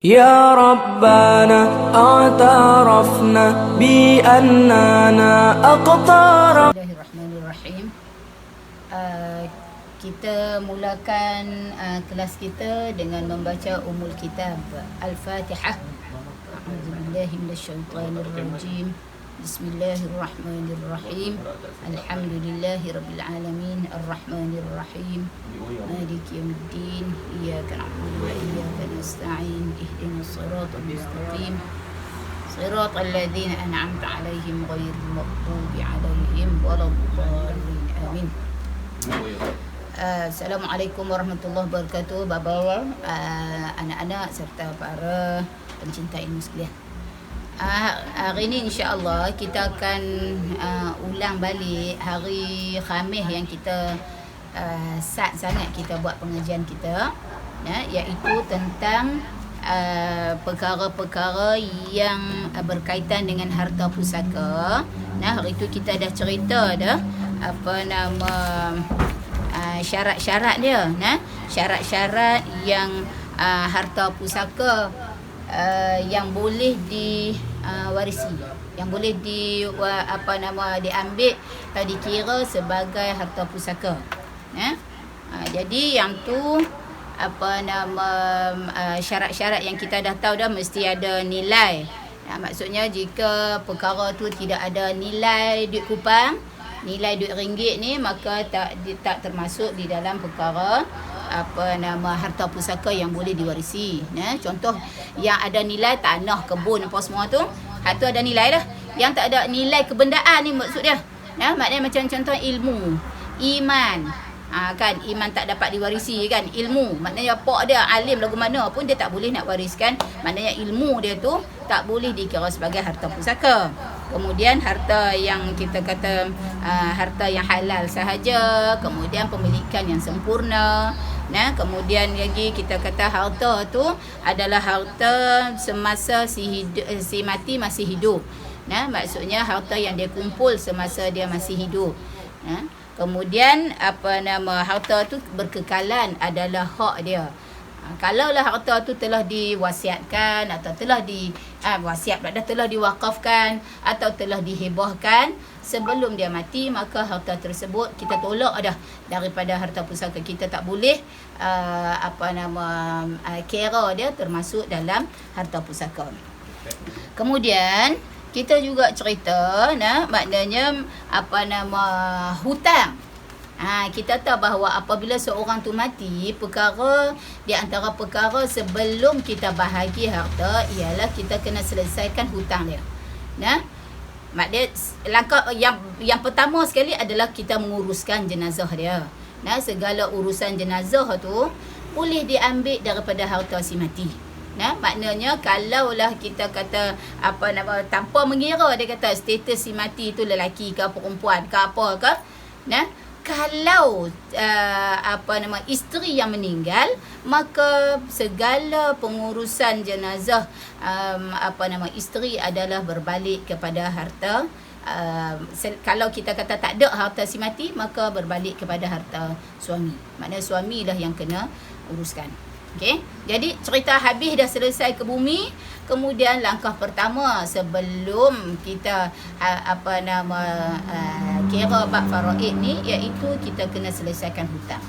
يا ربنا اعترفنا بأننا أقطار. Bismillahirrahmanirrahim. Kita mulakan kelas kita dengan membaca Ummul Kitab Al-Fatihah. A'udzubillahi minasyaitonirrajim. Bismillahirrahmanirrahim. Alhamdulillahirabbil alamin, arrahmanirrahim, maliki yaumiddin, iyyaka na'budu wa iyyaka nasta'in, ihdinas siratal mustaqim, siratal ladzina an'amta 'alaihim ghairil maghdubi 'alaihim waladdallin. Amin. Assalamualaikum warahmatullahi wabarakatuh, bapa, anak-anak serta para pencinta ilmu sekalian. Hari ini insya-Allah kita akan ulang balik hari Khamis yang kita sangat kita buat pengajian kita, iaitu tentang perkara-perkara yang berkaitan dengan harta pusaka. Hari itu kita dah cerita dah syarat-syarat dia, syarat-syarat yang harta pusaka yang boleh diwarisi, yang boleh diambil atau dikira sebagai harta pusaka. Jadi yang tu syarat-syarat yang kita dah tahu dah, mesti ada nilai. Maksudnya jika perkara tu tidak ada nilai duit kupang, nilai duit ringgit ni, maka tak termasuk di dalam perkara harta pusaka yang boleh diwarisi. Contoh yang ada nilai tanah, kebun apa semua tu, hak tu ada nilai dah. Yang tak ada nilai kebendaan ni maksud dia. Maknanya macam contoh ilmu, iman. Kan iman tak dapat diwarisi kan. Ilmu maknanya pak dia alim lagu mana pun dia tak boleh nak wariskan. Maknanya ilmu dia tu tak boleh dikira sebagai harta pusaka. Kemudian harta yang kita kata harta yang halal sahaja, kemudian pemilikan yang sempurna. Kemudian lagi kita kata harta tu adalah harta semasa si mati masih hidup. Maksudnya harta yang dia kumpul semasa dia masih hidup. Kemudian harta tu berkekalan adalah hak dia. Kalaulah harta tu telah diwasiatkan atau telah telah diwakafkan atau telah dihibahkan sebelum dia mati, maka harta tersebut kita tolak dah daripada harta pusaka. Kita tak boleh kira dia termasuk dalam harta pusaka. Kemudian kita juga cerita maknanya hutang. Kita tahu bahawa apabila seorang tu mati, perkara di antara perkara sebelum kita bahagi harta ialah kita kena selesaikan hutang dia. Maknanya langkah yang pertama sekali adalah kita menguruskan jenazah dia. Segala urusan jenazah tu boleh diambil daripada harta si mati. Maknanya kalaulah kita kata tanpa mengira, dia kata status si mati tu lelaki ke perempuan ke apa ke, kalau isteri yang meninggal, maka segala pengurusan jenazah isteri adalah berbalik kepada harta. Kalau kita kata tak ada harta si mati, maka berbalik kepada harta suami. Maknanya suamilah yang kena uruskan. Okey, jadi cerita habis dah selesai ke bumi. Kemudian langkah pertama sebelum kita kira bab faraid ni, iaitu kita kena selesaikan hutang.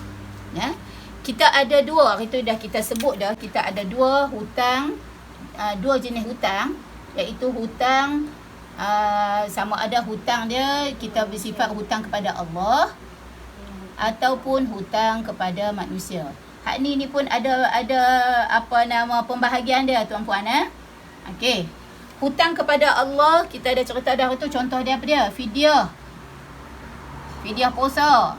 Kita ada dua, hari tu dah kita sebut dah, kita ada dua hutang, dua jenis hutang, iaitu hutang sama ada hutang dia kita bersifat hutang kepada Allah ataupun hutang kepada manusia. Hak ni pun ada pembahagian dia tuan-puan. Okey. Hutang kepada Allah kita ada cerita dah tu, contoh dia apa dia? Fidyah puasa.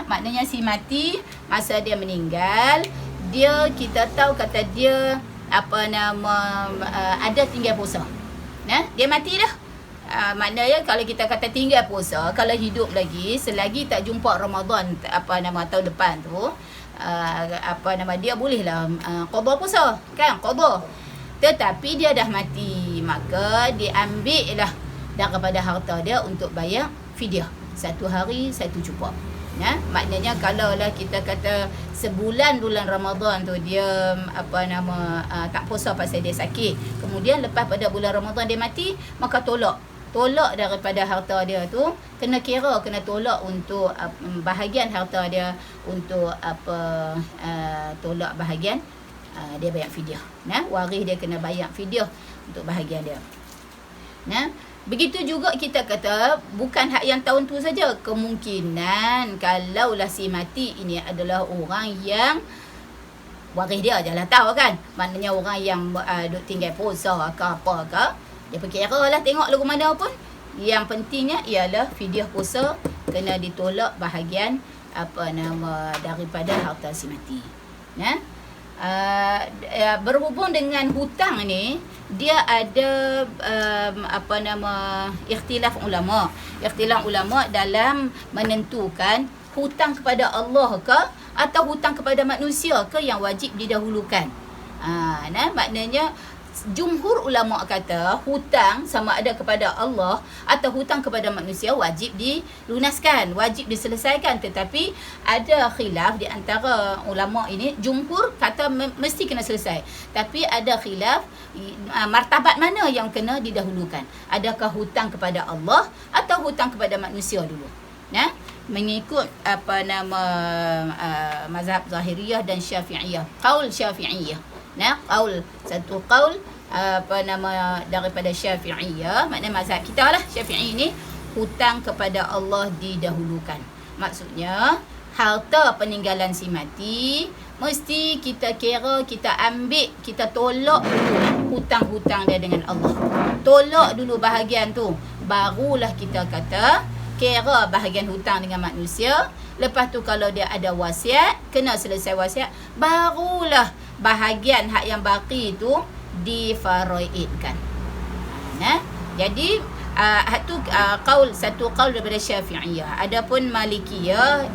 Maknanya si mati masa dia meninggal, dia kita tahu kata dia ada tinggal puasa. Dia mati dah. Maknanya kalau kita kata tinggal puasa, kalau hidup lagi selagi tak jumpa Ramadan tahun depan tu, dia bolehlah qada puasa, kan, qada. Tetapi dia dah mati, maka diambillah daripada harta dia untuk bayar fidyah. 1 hari 1 cupa. Ya, maknanya kalaulah kita kata sebulan bulan Ramadan tu dia tak puasa pasal dia sakit, kemudian lepas pada bulan Ramadan dia mati, maka tolak daripada harta dia tu, kena tolak untuk bahagian harta dia, untuk tolak bahagian dia bayar fidyah. Waris dia kena bayar fidyah untuk bahagian dia. Begitu juga kita kata bukan hak yang tahun tu saja. Kemungkinan kalaulah si mati ini adalah orang yang waris dia je lah tahu kan. Maknanya orang yang duk tinggal puasa ke apa ke, dia perkira lah tengok lagu mana pun. Yang pentingnya ialah fidyah puasa kena ditolak bahagian daripada harta si mati. Berhubung dengan hutang ni, dia ada ikhtilaf ulama dalam menentukan hutang kepada Allah ke atau hutang kepada manusia ke yang wajib didahulukan. Maknanya jumhur ulama kata hutang sama ada kepada Allah atau hutang kepada manusia wajib dilunaskan, wajib diselesaikan. Tetapi ada khilaf di antara ulama ini. Jumhur kata mesti kena selesai, tapi ada khilaf martabat mana yang kena didahulukan. Adakah hutang kepada Allah atau hutang kepada manusia dulu? Mengikut mazhab Zahiriyah dan Syafi'iyah, qaul Syafi'iyah. Satu qaul daripada Syafi'iyah, maknanya mazhab kita lah Syafi'i ni, hutang kepada Allah didahulukan. Maksudnya harta peninggalan si mati mesti kita kira, kita ambil, kita tolak dulu hutang-hutang dia dengan Allah. Tolak dulu bahagian tu, barulah kita kata kira bahagian hutang dengan manusia. Lepas tu kalau dia ada wasiat, kena selesai wasiat, barulah bahagian hak yang baki tu difaraidkan. Jadi satu qaul daripada Syafi'iyah. Adapun Malikiyah,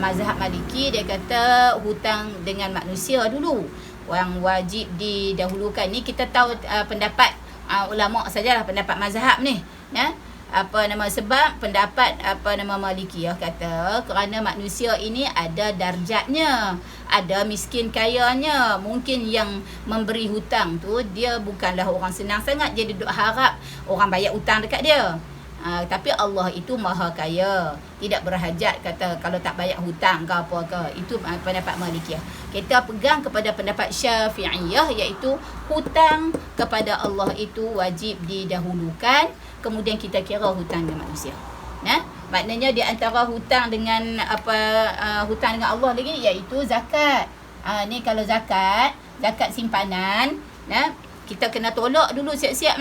mazhab Maliki, dia kata hutang dengan manusia dulu yang wajib didahulukan. Ni kita tahu pendapat ulama sajalah, pendapat mazhab ni. Sebab pendapat Malikiyah kata kerana manusia ini ada darjatnya, ada miskin kayanya. Mungkin yang memberi hutang tu dia bukanlah orang senang sangat, jadi duk harap orang bayar hutang dekat dia. Tapi Allah itu maha kaya, tidak berhajat kata kalau tak bayar hutang ke apa ke. Itu pendapat Malikiyah. Kita pegang kepada pendapat Syafi'iyah, iaitu hutang kepada Allah itu wajib didahulukan, kemudian kita kira hutang dengan manusia. Maknanya di antara hutang dengan hutang dengan Allah lagi, iaitu zakat. Ni kalau zakat simpanan, kita kena tolak dulu siap-siap.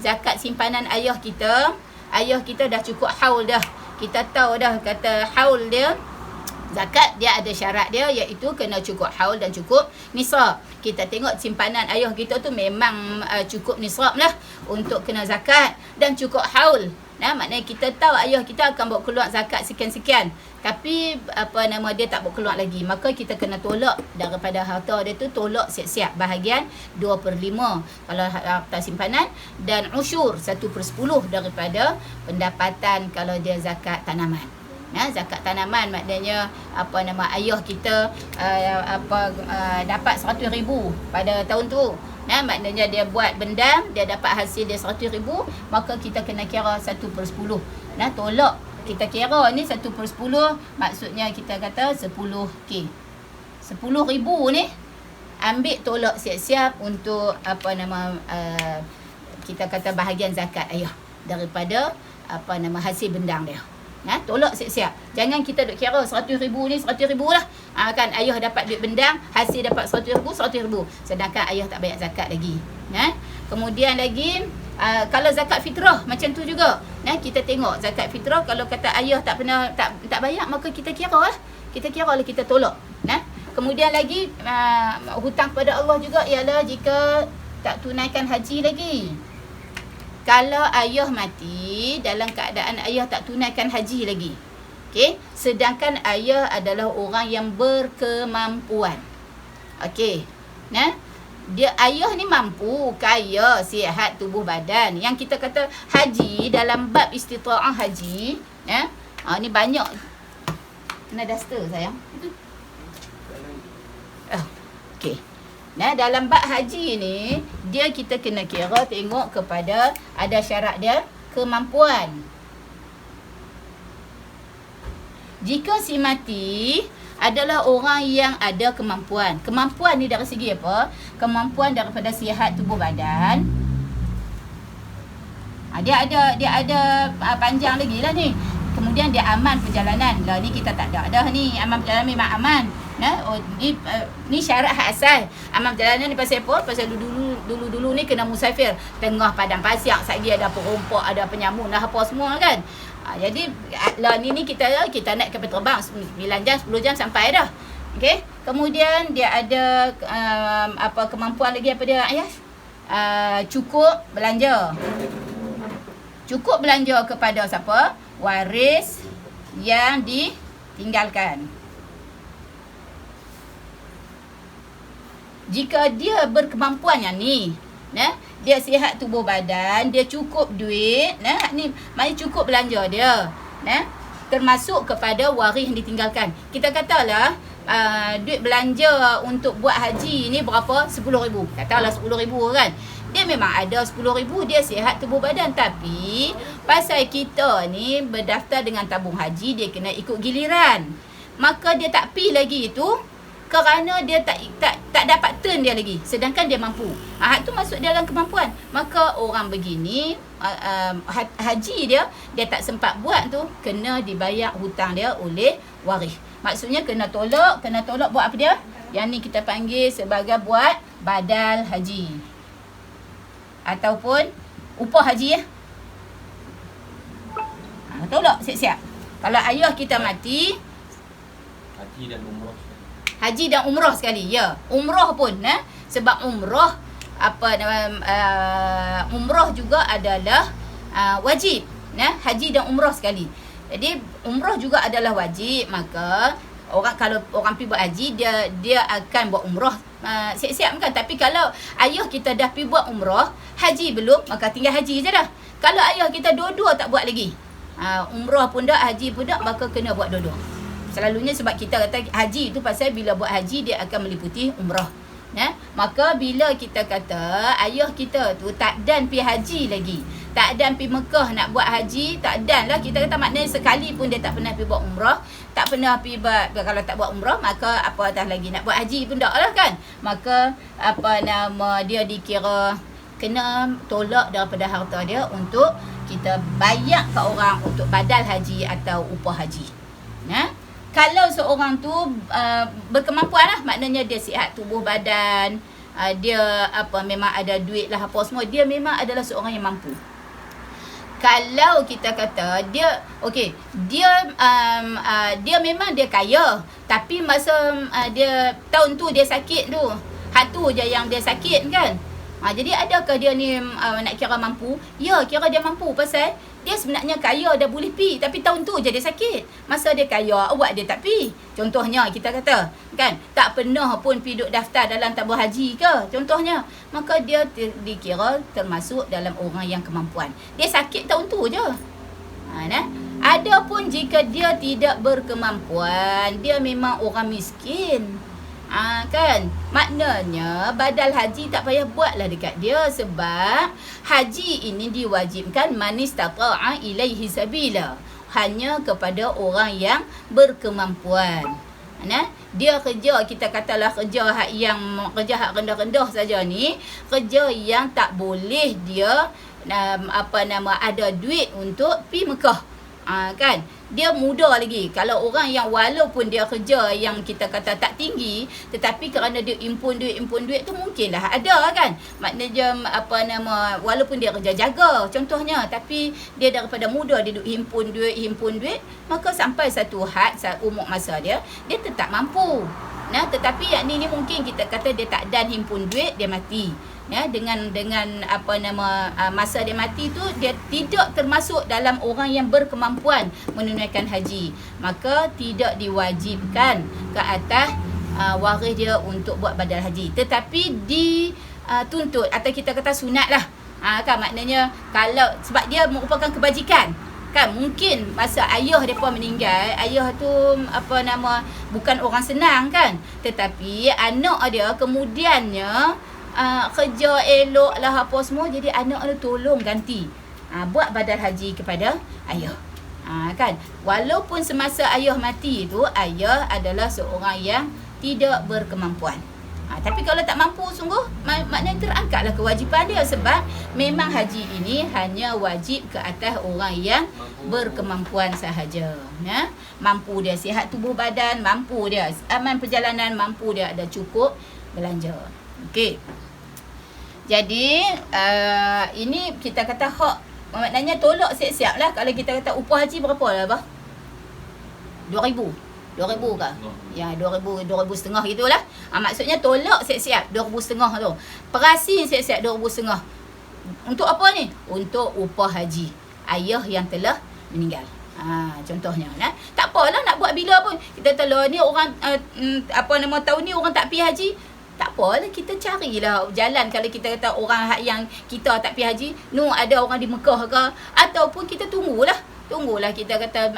Zakat simpanan ayah kita dah cukup haul dah. Kita tahu dah kata haul dia, zakat dia ada syarat dia, iaitu kena cukup haul dan cukup nisab. Kita tengok simpanan ayah kita tu memang cukup nisab lah untuk kena zakat dan cukup haul. Maknanya kita tahu ayah kita akan bawa keluar zakat sekian-sekian, tapi dia tak bawa keluar lagi, maka kita kena tolak daripada harta dia tu, tolak siap-siap bahagian 2/5 kalau harta simpanan, dan usyur 1/10 daripada pendapatan kalau dia zakat tanaman. Zakat tanaman maknanya ayah kita dapat 100,000 pada tahun tu. Maknanya dia buat bendang, dia dapat hasil dia 100,000, maka kita kena kira 1/10. Tolak kita kira ni 1/10, maksudnya kita kata 10K. 10,000 ni ambil tolak siap-siap untuk kita kata bahagian zakat ayah daripada hasil bendang dia. Tolak siap-siap. Jangan kita duk kira 100,000 ni 100,000 lah. Kan ayah dapat duit bendang, hasil dapat 100,000, sedangkan ayah tak bayar zakat lagi. Kemudian lagi kalau zakat fitrah macam tu juga. Kita tengok zakat fitrah, kalau kata ayah tak bayar, maka kita kira lah. Kita tolak. Kemudian lagi hutang kepada Allah juga ialah jika tak tunaikan haji lagi. Kalau ayah mati dalam keadaan ayah tak tunaikan haji lagi, okey, sedangkan ayah adalah orang yang berkemampuan, okey, dia ayah ni mampu, kaya, sihat tubuh badan. Yang kita kata haji dalam bab istita'ah haji, ni banyak kena duster sayang. Okey. Nah, dalam bab haji ni, dia kita kena kira tengok kepada ada syarat dia kemampuan. Jika si mati adalah orang yang ada kemampuan. Kemampuan ni dari segi apa? Kemampuan daripada sihat tubuh badan. Dia ada panjang lagi lah ni. Kemudian dia aman perjalanan. Lah ni kita tak ada dah ni. Aman perjalanan memang aman. Ni syarat hak asal. Aman perjalanan ni pasal apa? Pasal dulu ni kena musafir tengah padang pasir, sagi ada perompak, ada penyamun, dah apa semua kan. Jadi lah ni kita naik kapal terbang 9 jam 10 jam sampai dah. Okey. Kemudian dia ada kemampuan lagi apa dia Ayas? Cukup belanja. Cukup belanja kepada siapa? Waris yang ditinggalkan. Jika dia berkemampuan yang ni, dia sihat tubuh badan, dia cukup duit, ni maknanya cukup belanja dia, termasuk kepada waris yang ditinggalkan. Kita katalah duit belanja untuk buat haji ni berapa? 10,000. Katalah 10,000 kan. Dia memang ada 10,000, dia sihat tubuh badan, tapi pasal kita ni berdaftar dengan tabung haji, dia kena ikut giliran. Maka dia tak pi lagi itu kerana dia tak dapat turn dia lagi, sedangkan dia mampu. Hak tu masuk dalam kemampuan. Maka orang begini haji dia tak sempat buat tu, kena dibayar hutang dia oleh waris. Maksudnya kena tolak buat apa dia? Yang ni kita panggil sebagai buat badal haji ataupun upah haji ya. Tolak siap-siap. Kalau ayah kita mati, haji dan umrah sekali. Ya, umrah pun sebab umrah umrah juga adalah wajib. Haji dan umrah sekali. Jadi umrah juga adalah wajib, maka kalau orang pergi buat haji, dia akan buat umrah siap-siap kan. Tapi kalau ayah kita dah pergi buat umrah, haji belum, maka tinggal haji je dah. Kalau ayah kita dua-dua tak buat lagi, umrah pun dak, haji pun dak, maka kena buat dua-dua. Selalunya sebab kita kata haji tu pasal bila buat haji dia akan meliputi umrah. Maka bila kita kata ayah kita tu tak dan pergi haji lagi, tak dan pergi Mekah nak buat haji, tak dan lah, kita kata maknanya sekali pun dia tak pernah pergi buat umrah, tak pernah pergi kalau tak buat umrah, maka apa dah lagi nak buat haji pun tak lah kan. Maka dia dikira kena tolak daripada harta dia untuk kita bayar ke orang untuk badal haji atau upah haji. Kalau seorang tu berkemampuan lah, maknanya dia sihat tubuh badan, dia memang ada duit lah apa semua, dia memang adalah seorang yang mampu. Kalau kita kata dia dia memang dia kaya, tapi masa dia tahun tu dia sakit tu, hak tu je yang dia sakit kan. Jadi adakah dia ni nak kira mampu? Ya, kira dia mampu pasal dia sebenarnya kaya dah boleh pi, tapi tahun tu je dia sakit. Masa dia kaya, awak dia tak pi. Contohnya kita kata, kan, tak pernah pun pi duk daftar dalam tabung haji ke, contohnya. Maka dia dikira termasuk dalam orang yang kemampuan. Dia sakit tahun tu je. Adapun jika dia tidak berkemampuan, dia memang orang miskin. Kan, maknanya badal haji tak payah buatlah dekat dia, sebab haji ini diwajibkan manistata'a ilaihi sabila, hanya kepada orang yang berkemampuan. Dia kerja, kita katalah kerja hak rendah-rendah saja ni, kerja yang tak boleh dia ada duit untuk pi Mekah. Kan, dia muda lagi. Kalau orang yang walaupun dia kerja yang kita kata tak tinggi, tetapi kerana dia impun duit tu mungkinlah ada kan. Maknanya walaupun dia kerja jaga contohnya, tapi dia daripada muda dia duk himpun duit, maka sampai satu had umur masa dia tetap mampu. Tetapi yang ni mungkin kita kata dia tak dan himpun duit, dia mati. Dengan masa dia mati tu, dia tidak termasuk dalam orang yang berkemampuan menunaikan haji, maka tidak diwajibkan ke atas waris dia untuk buat badal haji, tetapi dituntut atau kita kata sunat lah. Kan, maknanya kalau sebab dia merupakan kebajikan. kan mungkin masa ayah depa meninggal, ayah tu bukan orang senang kan, tetapi anak dia kemudiannya kerja elok lah apa semua, jadi anak dia tolong ganti buat badal haji kepada ayah. Kan walaupun semasa ayah mati tu, ayah adalah seorang yang tidak berkemampuan. Tapi kalau tak mampu sungguh, maknanya terangkatlah kewajipan dia, sebab memang haji ini hanya wajib ke atas orang yang berkemampuan sahaja. Mampu dia sihat tubuh badan, mampu dia aman perjalanan, mampu dia ada cukup belanja. Okey. Jadi ini kita kata hak, maknanya tolak siap-siap lah. Kalau kita kata upah haji berapa lah bah? 2,000 ke? Ya, 2,000 setengah gitulah. Maksudnya tolak siap-siap 2,500 tu. Perasin siap-siap 2,500. Untuk apa ni? Untuk upah haji ayah yang telah meninggal. Contohnya tak apalah nak buat bila pun. Kita tahu ni orang tahun ni orang tak pergi haji. Tak apalah, kita carilah jalan. Kalau kita kata orang yang kita tak pergi haji, ada orang di Mekah ke, ataupun kita tunggulah kita kata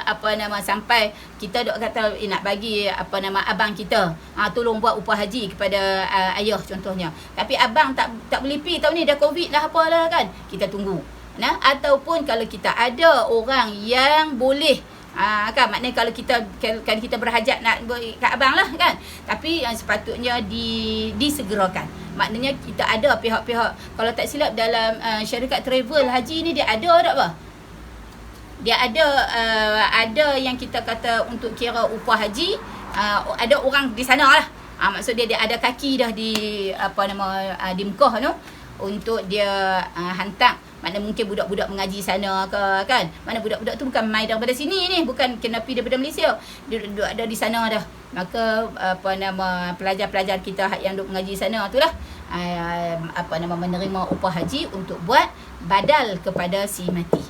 sampai kita dok kata nak bagi abang kita tolong buat upah haji kepada ayah contohnya, tapi abang tak boleh pergi tahun ni, dah covid lah apalah kan, kita tunggu. Ataupun kalau kita ada orang yang boleh kan, maknanya kalau kita berhajat nak kat abang lah kan, tapi yang sepatutnya disegerakan. Maknanya kita ada pihak-pihak, kalau tak silap dalam syarikat travel haji ni dia ada tak apa? Dia ada yang kita kata untuk kira upah haji, ada orang di sana lah. Maksud dia ada kaki dah di di Mekah tu, untuk dia hantar. Mana mungkin budak-budak mengaji sana ke kan. Mana budak-budak tu bukan main daripada sini ni, bukan kena pergi daripada Malaysia. Dia ada di sana dah. Maka pelajar-pelajar kita yang duk mengaji sana tu lah menerima upah haji untuk buat badal kepada si mati.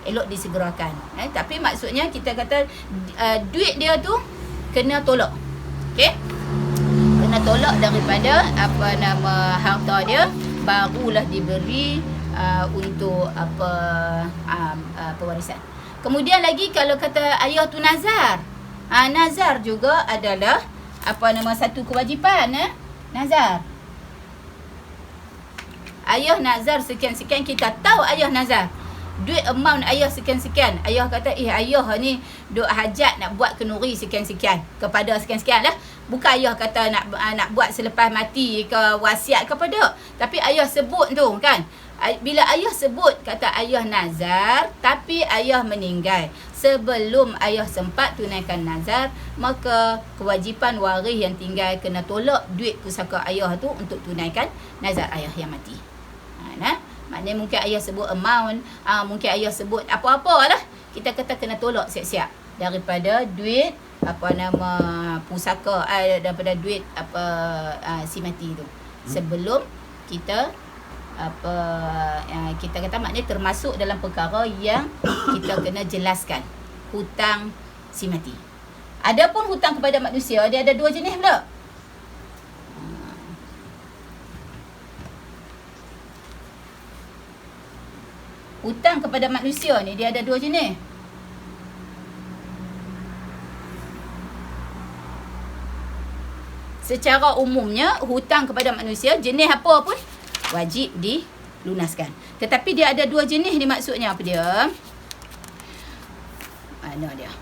Elok disegerakan. Tapi maksudnya kita kata duit dia tu kena tolak. Okey? Kena tolak daripada harta dia, barulah diberi untuk pewarisan. Kemudian lagi kalau kata ayah tu nazar. Nazar juga adalah satu kewajipan. Nazar. Ayah nazar sekian-sekian, kita tahu ayah nazar. Duit amount ayah sekian-sekian. Ayah kata, ayah ni duk hajat nak buat kenduri sekian-sekian kepada sekian-sekian lah. Bukan ayah kata nak buat selepas mati ke wasiat kepada. Tapi ayah sebut tu kan. Bila ayah sebut kata ayah nazar, tapi ayah meninggal sebelum ayah sempat tunaikan nazar, maka kewajipan waris yang tinggal kena tolak duit pusaka ayah tu untuk tunaikan nazar ayah yang mati. Maknanya mungkin ayah sebut amount, mungkin ayah sebut apa-apa lah, kita kata kena tolak siap-siap daripada duit pusaka, daripada duit si mati tu, sebelum kita kita kata maknanya termasuk dalam perkara yang kita kena jelaskan, hutang si mati. Adapun hutang kepada manusia, dia ada dua jenis pula. Hutang kepada manusia ni dia ada dua jenis. Secara umumnya hutang kepada manusia jenis apa pun wajib dilunaskan. Tetapi dia ada dua jenis ni, maksudnya apa dia? Mana dia?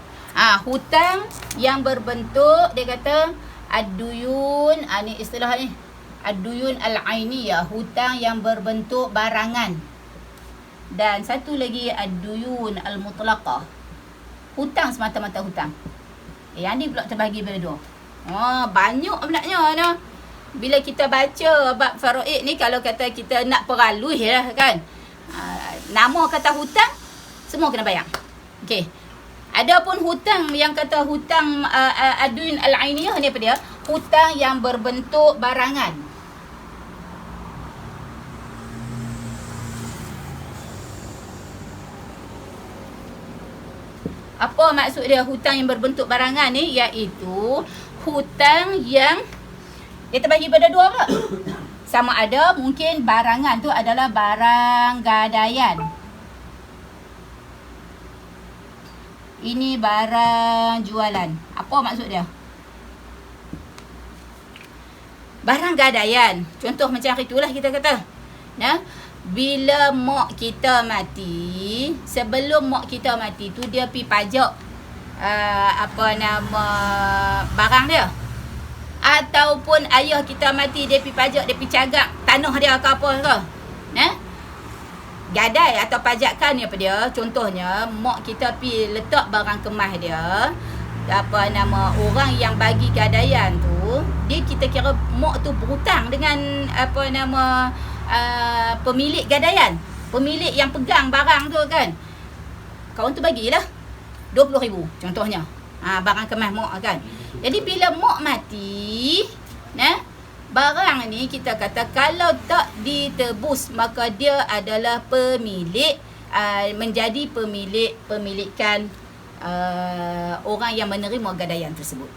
Hutang yang berbentuk, dia kata ad-duyun, ni istilah ni. Ad-duyun al-ainiyah, hutang yang berbentuk barangan. Dan satu lagi ad-duyun al-mutlaqah, hutang semata-mata hutang. Yang ni pula terbahagi pada dua. Banyak benarnya. Bila kita baca bab faraid ni, kalau kata kita nak peralui lah kan, nama kata hutang semua kena bayar. Okey. Adapun hutang yang kata hutang ad-duyun al-ainiyah ni apa dia? Hutang yang berbentuk barangan. Apa maksud dia hutang yang berbentuk barangan ni? Iaitu hutang yang dia terbagi pada dua pula. Sama ada mungkin barangan tu adalah barang gadaian. ini barang jualan. Apa maksud dia? Barang gadaian. Contoh macam itulah kita kata. Ya. Bila mak kita mati, sebelum mak kita mati tu dia pi pajak barang dia. Ataupun ayah kita mati dia pi pajak, dia pi cagak tanah dia ke apa ke. Nah. Gadai atau pajakan ni apa dia? Contohnya mak kita pi letak barang kemas dia, orang yang bagi gadaian tu, dia kita kira mak tu berhutang dengan pemilik gadaian, pemilik yang pegang barang tu kan. Kawan tu bagilah 20,000 contohnya. Barang kemas mak kan. Jadi bila mak mati, barang ni kita kata kalau tak ditebus maka dia adalah pemilik, menjadi pemilikan orang yang menerima gadaian tersebut.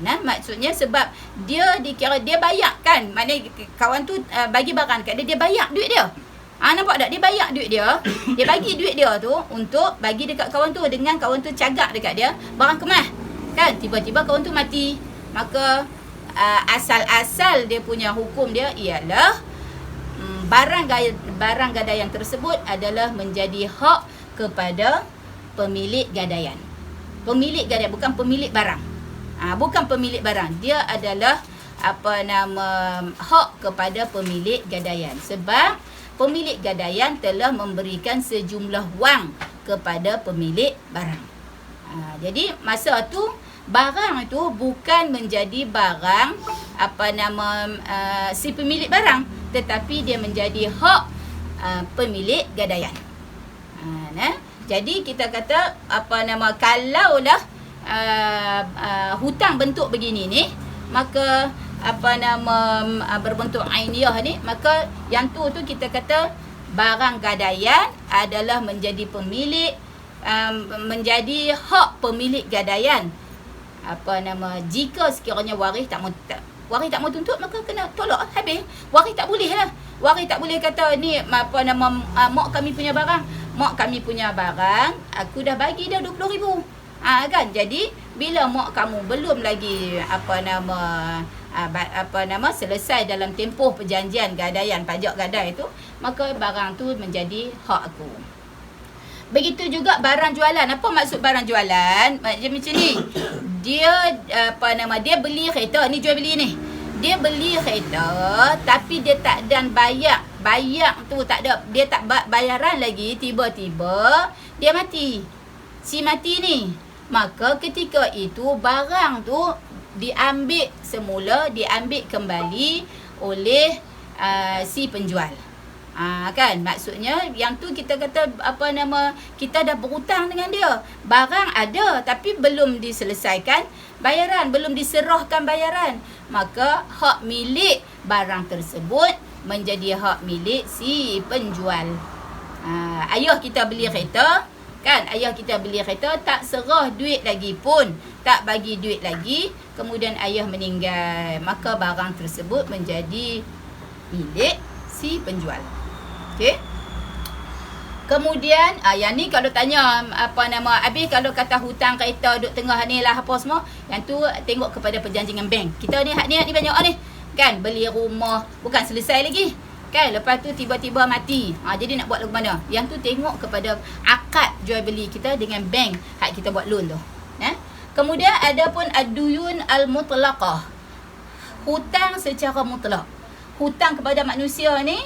Maksudnya sebab dia dikira dia bayar kan, maknanya kawan tu bagi barang kat dia, dia bayar duit dia. Nampak tak? Dia bayar duit dia. Dia bagi duit dia tu untuk bagi dekat kawan tu, dengan kawan tu cagak dekat dia barang kemas. Kan tiba-tiba kawan tu mati. Maka asal-asal dia punya hukum dia ialah barang gadaian tersebut adalah menjadi hak kepada pemilik gadaian. Pemilik gadaian, bukan pemilik barang. Bukan pemilik barang. Dia adalah hak kepada pemilik gadaian. Sebab pemilik gadaian telah memberikan sejumlah wang kepada pemilik barang. Jadi masa tu barang itu bukan menjadi barang si pemilik barang, tetapi dia menjadi hak pemilik gadaian. Jadi kita kata kalaulah hutang bentuk begini ni, maka berbentuk ainiyah ni, maka yang tu kita kata barang gadaian adalah menjadi pemilik, menjadi hak pemilik gadaian. Jika sekiranya waris tak mau tuntut, maka kena tolak habis. Waris tak boleh lah. Waris tak boleh kata ni mak kami punya barang. Mak kami punya barang, aku dah bagi dah 20,000. Kan? Jadi bila mak kamu belum lagi selesai dalam tempoh perjanjian gadaian pajak gadai tu, maka barang tu menjadi hak aku. Begitu juga barang jualan. Apa maksud barang jualan? Macam ni. Dia dia beli kereta, ni jual beli ni. Dia beli kereta tapi dia tak dan bayar. Bayar tu tak ada, dia tak bayaran lagi, tiba-tiba dia mati. Si mati ni. Maka ketika itu barang tu diambil semula, diambil kembali oleh si penjual. Kan, maksudnya yang tu kita kata kita dah berhutang dengan dia. Barang ada tapi belum diselesaikan bayaran, belum diserahkan bayaran. Maka hak milik barang tersebut menjadi hak milik si penjual. Ayah kita beli kereta, kan, ayah kita beli kereta tak serah duit lagi pun, tak bagi duit lagi, kemudian ayah meninggal, maka barang tersebut menjadi milik si penjual. Okey. Kemudian yang ni kalau tanya habis kalau kata hutang kereta duduk tengah ni lah apa semua, yang tu tengok kepada perjanjian dengan bank. Kita ni hak ni banyak ni. Kan, beli rumah bukan selesai lagi. Kan, lepas tu tiba-tiba mati. Jadi nak buat lagu mana? Yang tu tengok kepada akad jual beli kita dengan bank hak kita buat loan tu. Kemudian ada pun ad-duyun al-mutlaqah. Hutang secara mutlak. Hutang kepada manusia ni,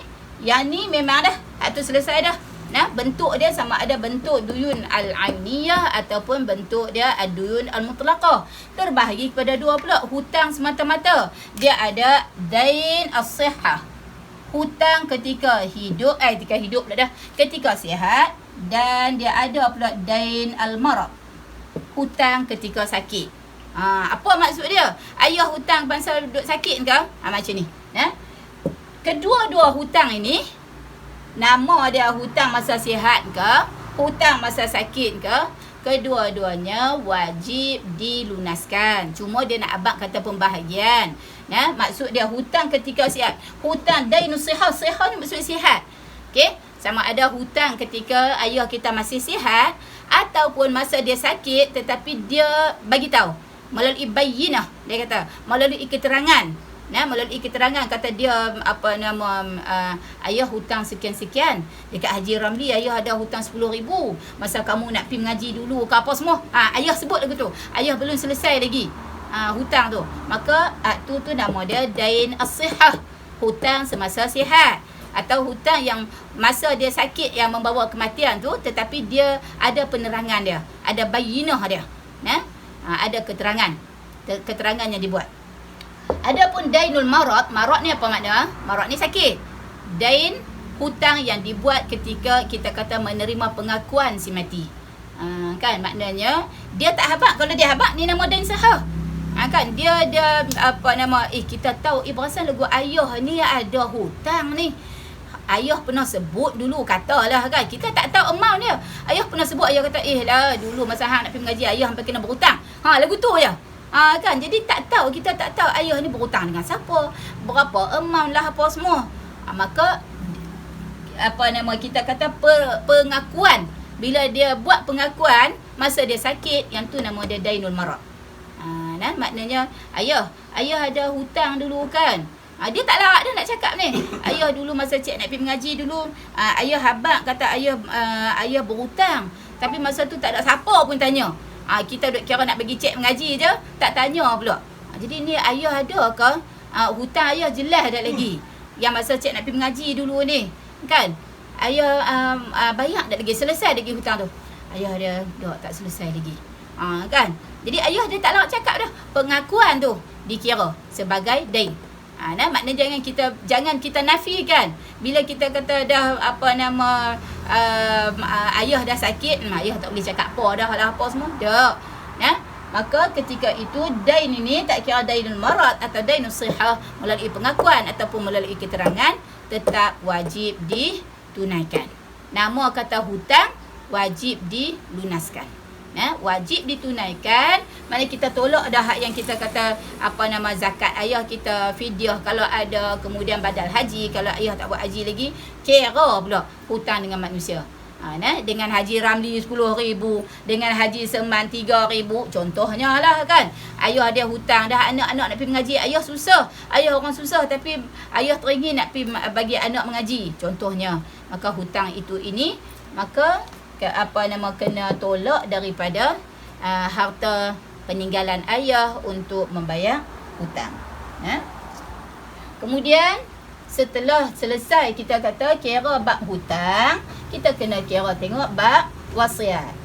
yang ni memang dah tu selesai dah. Bentuk dia sama ada bentuk duyun al-ainiyah ataupun bentuk dia ad-duyun al-mutlaqah. Terbahagi kepada dua pula. Hutang semata-mata. Dia ada dain as-sihah. Hutang ketika hidup, ketika sihat, dan dia ada pula dain al-marad. Hutang ketika sakit. Apa maksud dia? Ayah hutang pasal duduk sakit ke? Macam ni. Kedua-dua hutang ini, nama dia hutang masa sihat ke, hutang masa sakit ke, kedua-duanya wajib dilunaskan. Cuma dia nak abang kata pembahagian. Maksud dia hutang ketika sihat. Hutang dainus sihah. Sihah ni maksud sihat. Okey? Sama ada hutang ketika ayah kita masih sihat ataupun masa dia sakit tetapi dia bagi tahu melalui bayyinah, dia kata melalui keterangan. Melalui keterangan kata dia ayah hutang sekian-sekian dekat Haji Ramli, ayah ada hutang 10,000 masa kamu nak pergi mengaji dulu ke apa semua. Ayah sebut lagu tu, ayah belum selesai lagi hutang tu, maka tu nama dia dain as-sihah, hutang semasa sihat, atau hutang yang masa dia sakit yang membawa kematian tu tetapi dia ada penerangan dia, ada bayyinah dia, ada keterangan yang dibuat. Adapun dainul marad, marad ni apa makna? Marad ni sakit. Dain, hutang yang dibuat ketika kita kata menerima pengakuan si mati. Kan maknanya dia tak habaq. Kalau dia habaq ni nama dain sahah. Kan dia kita tahu perasan lagu ayah ni ada hutang ni. Ayah pernah sebut dulu, katalah kan, kita tak tahu amount dia. Ayah pernah sebut, ayah kata dulu masa hang nak pergi mengaji ayah sampai kena berhutang. Lagu tu je. Kan, jadi kita tak tahu ayah ni berhutang dengan siapa, berapa amount lah apa semua. Maka kita kata pengakuan, bila dia buat pengakuan masa dia sakit, yang tu nama dia dainul marad. Maknanya ayah ada hutang dulu kan. Dia tak larat dah nak cakap ni. Ayah dulu masa cik nak pergi mengaji dulu, ayah habaq kata ayah berhutang. Tapi masa tu tak ada siapa pun tanya. Kita duk kira nak bagi cik mengaji je, tak tanya pula. Jadi ni ayah ada ke? Hutang ayah jelas dah lagi. Yang masa cik nak pergi mengaji dulu ni, kan? Ayah bayar dah lagi, selesai lagi hutang tu. Ayah dia tak selesai lagi. Kan? Jadi ayah dia tak larat cakap dah. Pengakuan tu dikira sebagai dain. Maknanya jangan kita nafikan. Bila kita kata dah ayah dah sakit, ayah tak boleh cakap apa dah apa semua. Tak. Maka ketika itu dain ini tak kira dainul marad atau dainul sihah, melalui pengakuan ataupun melalui keterangan tetap wajib ditunaikan. Nama kata hutang wajib dilunaskan. Wajib ditunaikan. Mana kita tolak dah hak yang kita kata zakat ayah kita, fidyah kalau ada, kemudian badal haji kalau ayah tak buat haji lagi, kira pula hutang dengan manusia. Dengan Haji Ramli 10,000, dengan Haji Seman 3,000 contohnya lah kan. Ayah dia hutang dah, anak-anak nak pergi mengaji, ayah susah, ayah orang susah tapi ayah teringin nak pergi bagi anak mengaji contohnya. Maka hutang ini maka kena tolak daripada harta peninggalan ayah untuk membayar hutang. Kemudian setelah selesai kita kata kira bab hutang, kita kena kira tengok bab wasiat.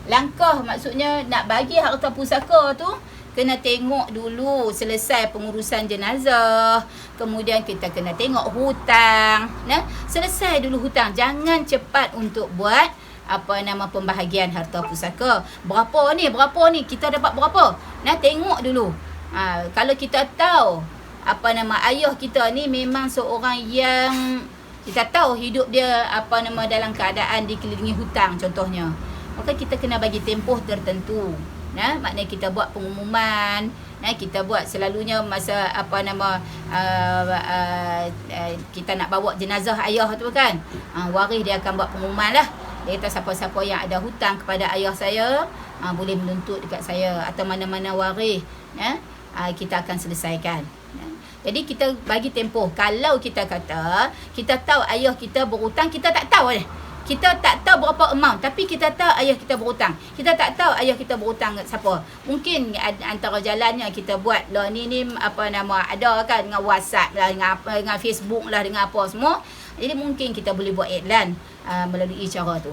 Langkah maksudnya nak bagi harta pusaka tu kena tengok dulu selesai pengurusan jenazah, kemudian kita kena tengok hutang. Selesai dulu hutang, jangan cepat untuk buat pembahagian harta pusaka. Berapa ni, kita dapat berapa. Tengok dulu. Kalau kita tahu ayah kita ni memang seorang yang kita tahu hidup dia dalam keadaan dikelilingi hutang contohnya, maka kita kena bagi tempoh tertentu. Maknanya kita buat pengumuman, kita buat selalunya masa kita nak bawa jenazah ayah tu kan, waris dia akan buat pengumuman lah. Dia kata siapa-siapa yang ada hutang kepada ayah saya boleh menuntut dekat saya, atau mana-mana waris kita akan selesaikan. Jadi kita bagi tempoh. Kalau kita kata kita tahu ayah kita berhutang, kita tak tahu kita tak tahu berapa amount, tapi kita tahu ayah kita berhutang. Kita tak tahu ayah kita berhutang siapa. Mungkin antara jalannya kita buat lah ni ada kan, dengan WhatsApp lah, dengan Facebook lah, dengan apa semua. Jadi mungkin kita boleh buat iklan melalui cara tu.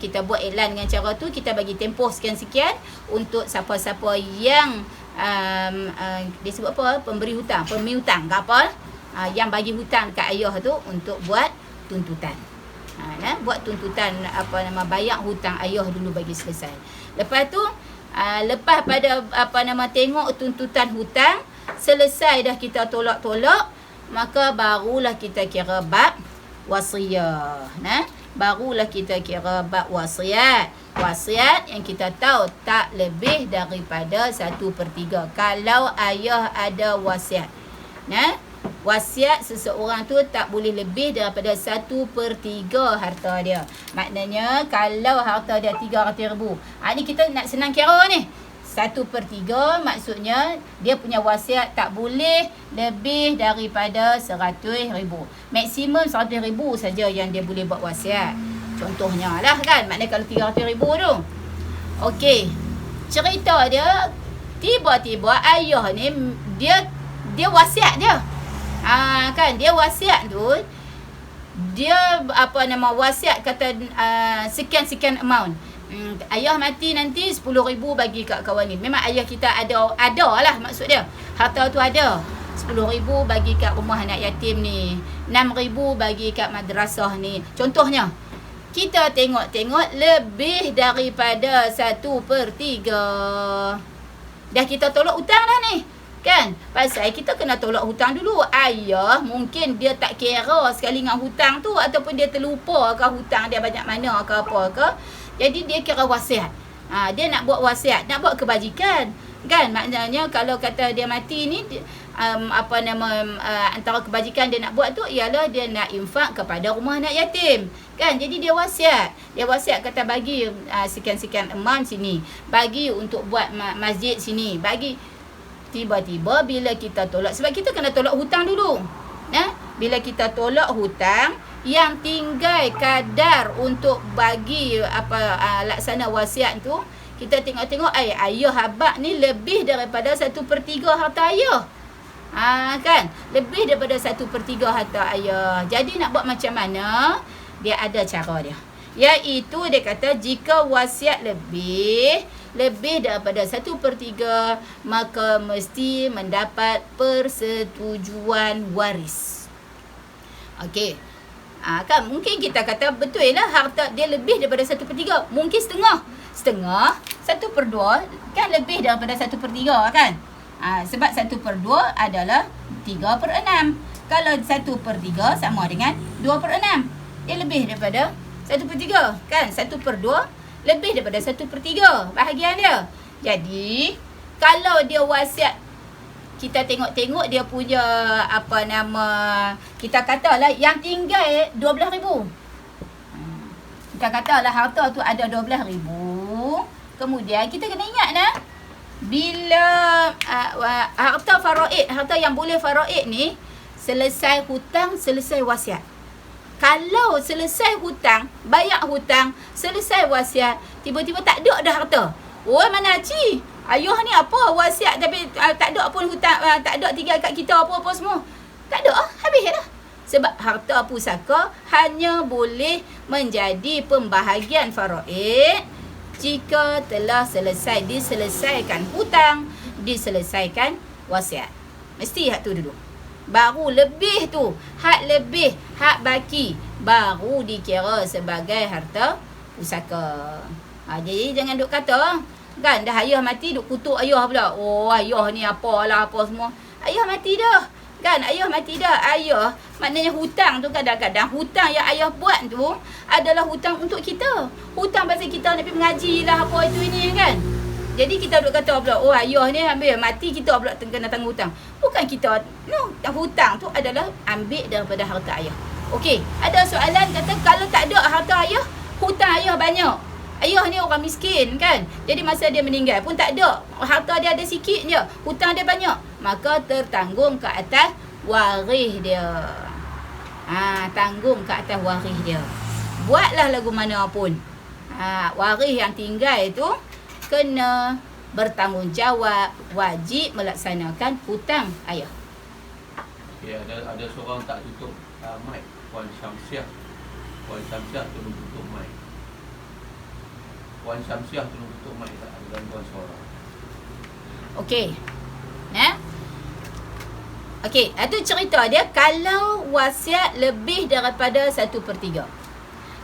Kita buat iklan dengan cara tu, kita bagi tempoh sekian-sekian untuk siapa-siapa yang dia sebut apa, pemberi hutang, pemihutang ke apa, yang bagi hutang dekat ayah tu untuk buat tuntutan. Buat tuntutan bayar hutang ayah dulu bagi selesai. Lepas tu lepas pada tengok tuntutan hutang selesai dah, kita tolak-tolak, maka barulah kita kira bab wasiat. Barulah kita kira bab wasiat. Wasiat yang kita tahu tak lebih daripada 1/3 kalau ayah ada wasiat. wasiat seseorang tu tak boleh lebih daripada 1/3 harta dia. Maknanya kalau harta dia 300,000, ni kita nak senang kira ni. 1/3 maksudnya dia punya wasiat tak boleh lebih daripada 100,000. Maksimum 100,000 saja yang dia boleh buat wasiat. Contohnya lah kan, maknanya kalau 300,000 tu. Okey, cerita dia tiba-tiba ayah ni dia wasiat dia. Kan dia wasiat tu, dia wasiat kata sekian-sekian amount. Ayah mati nanti 10,000 bagi kat kawan ni. Memang ayah kita ada lah maksud dia. Harta tu ada. 10,000 bagi kat rumah anak yatim ni. 6,000 bagi kat madrasah ni. Contohnya, kita tengok-tengok lebih daripada 1/3. Dah kita tolak hutang dah ni. Kan? Pasal kita kena tolak hutang dulu. Ayah mungkin dia tak kira sekali dengan hutang tu, ataupun dia terlupa ke hutang dia banyak mana ke apa ke. Jadi dia kira wasiat. Dia nak buat wasiat, nak buat kebajikan. Kan? Maknanya kalau kata dia mati ni, antara kebajikan dia nak buat tu ialah dia nak infak kepada rumah anak yatim. Kan? Jadi dia wasiat. Dia wasiat kata bagi sekian-sekian amount sini. Bagi untuk buat masjid sini. Bagi. Tiba-tiba bila kita tolak, sebab kita kena tolak hutang dulu. Bila kita tolak hutang, yang tinggal kadar untuk bagi laksana wasiat tu, kita tengok-tengok ayah abang ni lebih daripada 1/3 harta ayah. Kan? Lebih daripada 1/3 harta ayah. Jadi nak buat macam mana? Dia ada cara dia. Iaitu dia kata jika wasiat lebih daripada 1/3, maka mesti mendapat persetujuan waris. Okey. Kan mungkin kita kata betul lah harta dia lebih daripada 1/3. Mungkin setengah. 1/2 kan lebih daripada 1/3 kan. Sebab 1/2 adalah 3/6. Kalau 1/3 sama dengan 2/6. Dia lebih daripada 1/3 kan. 1/2 lebih daripada 1/3 bahagian dia. Jadi kalau dia wasiat, kita tengok-tengok dia punya kita katalah yang tinggal 12,000. Kita katalah harta tu ada 12,000. Kemudian kita kena ingat bila harta faraid, harta yang boleh faraid ni, selesai hutang, selesai wasiat. Kalau selesai hutang, bayar hutang, selesai wasiat, tiba-tiba tak ada dah harta. Mana Cik? Ayah ni apa wasiat tapi tak ada pun hutang, tak ada tinggal kat kita apa-apa semua. Tak ada, habis dah. Sebab harta pusaka hanya boleh menjadi pembahagian faraid jika telah diselesaikan hutang, diselesaikan wasiat. Mesti hak tu dulu. Baru lebih tu, hak lebih, hak baki, baru dikira sebagai harta pusaka. Jadi jangan duk kata, kan dah ayah mati duk kutuk ayah pula. Ayah ni apalah apa semua. Ayah mati dah. Kan ayah mati dah. Ayah maknanya hutang tu kadang-kadang hutang yang ayah buat tu adalah hutang untuk kita. Hutang pasal kita nak pergi mengaji lah apa itu ini kan. Jadi kita duk kata pula, ayah ni ambil mati kita pula kena tanggung hutang. Bukan kita, hutang tu adalah ambil daripada harta ayah. Okey, ada soalan kata kalau tak ada harta ayah, hutang ayah banyak. Ayah ni orang miskin kan. Jadi masa dia meninggal pun tak ada. Harta dia ada sikit je, hutang dia banyak. Maka tertanggung ke atas waris dia. Tanggung ke atas waris dia. Buatlah lagu mana pun. Waris yang tinggal itu kena bertanggungjawab, wajib melaksanakan hutang ayah. Okay, ada seorang tak tutup mic. Puan Syamsiah tolong tutup mic. Puan Syamsiah tolong tutup mic, tak ada gangguan suara. Okey. Okey, itu cerita dia kalau wasiat lebih daripada 1/3.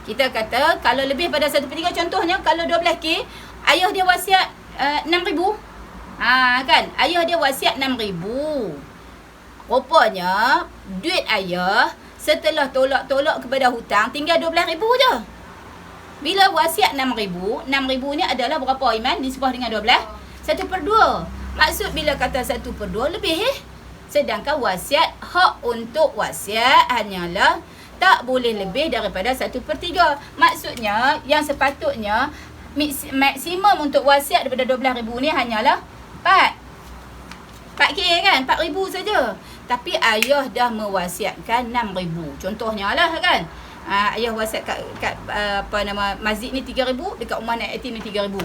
Kita kata kalau lebih pada 1/3, contohnya kalau 12K, ayah dia wasiat 6,000. Kan? Ayah dia wasiat 6,000. Rupanya duit ayah setelah tolak kepada hutang tinggal 12,000 je. Bila wasiat 6,000 ni adalah berapa Iman? Nisbah dengan 12? 1/2. Maksud bila kata 1/2 lebih Sedangkan wasiat, hak untuk wasiat hanyalah tak boleh lebih daripada 1/3. Maksudnya yang sepatutnya maksimum untuk wasiat daripada 12,000 ni hanyalah 4K kan, 4,000 saja. Tapi ayah dah mewasiatkan 6,000. Contohnya lah kan. Ayah wasiat kat masjid ni 3,000, dekat rumah anak yatim ni 3,000.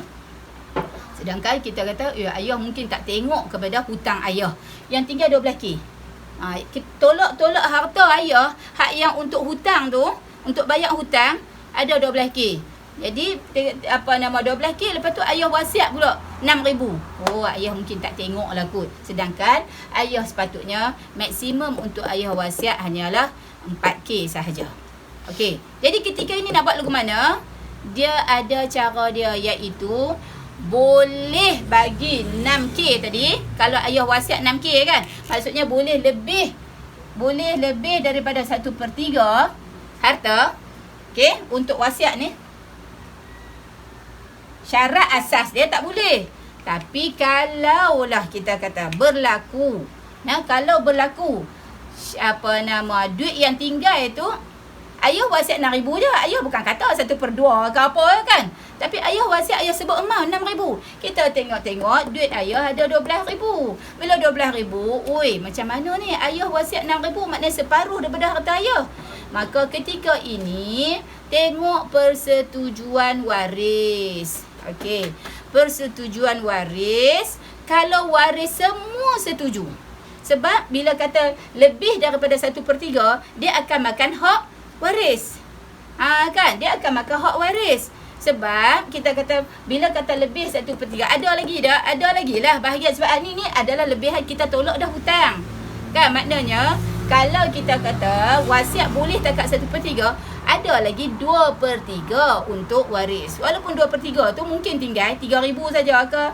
Sedangkan kita kata ayah mungkin tak tengok kepada hutang ayah yang tinggal 12K. Tolak harta ayah, hak yang untuk hutang tu, untuk bayar hutang ada 12K. Jadi 12K, lepas tu ayah wasiat pula 6,000. Ayah mungkin tak tengok lah kot. Sedangkan ayah sepatutnya maksimum untuk ayah wasiat hanyalah 4K sahaja. Okey. Jadi ketika ini nak buat lagu mana? Dia ada cara dia, iaitu boleh bagi 6K tadi. Kalau ayah wasiat 6K kan, maksudnya boleh lebih daripada 1/3 harta. Okey, untuk wasiat ni syarat asas dia tak boleh. Tapi kalaulah kita kata berlaku, kalau berlaku duit yang tinggal itu, ayah wasiat 6,000 je. Ayah bukan kata 1/2 ke apa kan. Tapi ayah wasiat, ayah sebut amount 6,000. Kita tengok duit ayah ada 12,000. Bila 12,000, macam mana ni? Ayah wasiat 6,000, maknanya separuh daripada harta ayah. Maka ketika ini tengok persetujuan waris. Okey, persetujuan waris. Kalau waris semua setuju. Sebab bila kata lebih daripada 1/3, dia akan makan hak waris. Kan? Dia akan makan hak waris. Sebab kita kata bila kata lebih 1/3, ada lagi lah bahagian. Sebab ni adalah lebihan kita tolak dah hutang. Kan? Maknanya kalau kita kata wasiat boleh takat 1/3, ada lagi 2/3 untuk waris. Walaupun 2/3 tu mungkin tinggal 3,000 saja ke.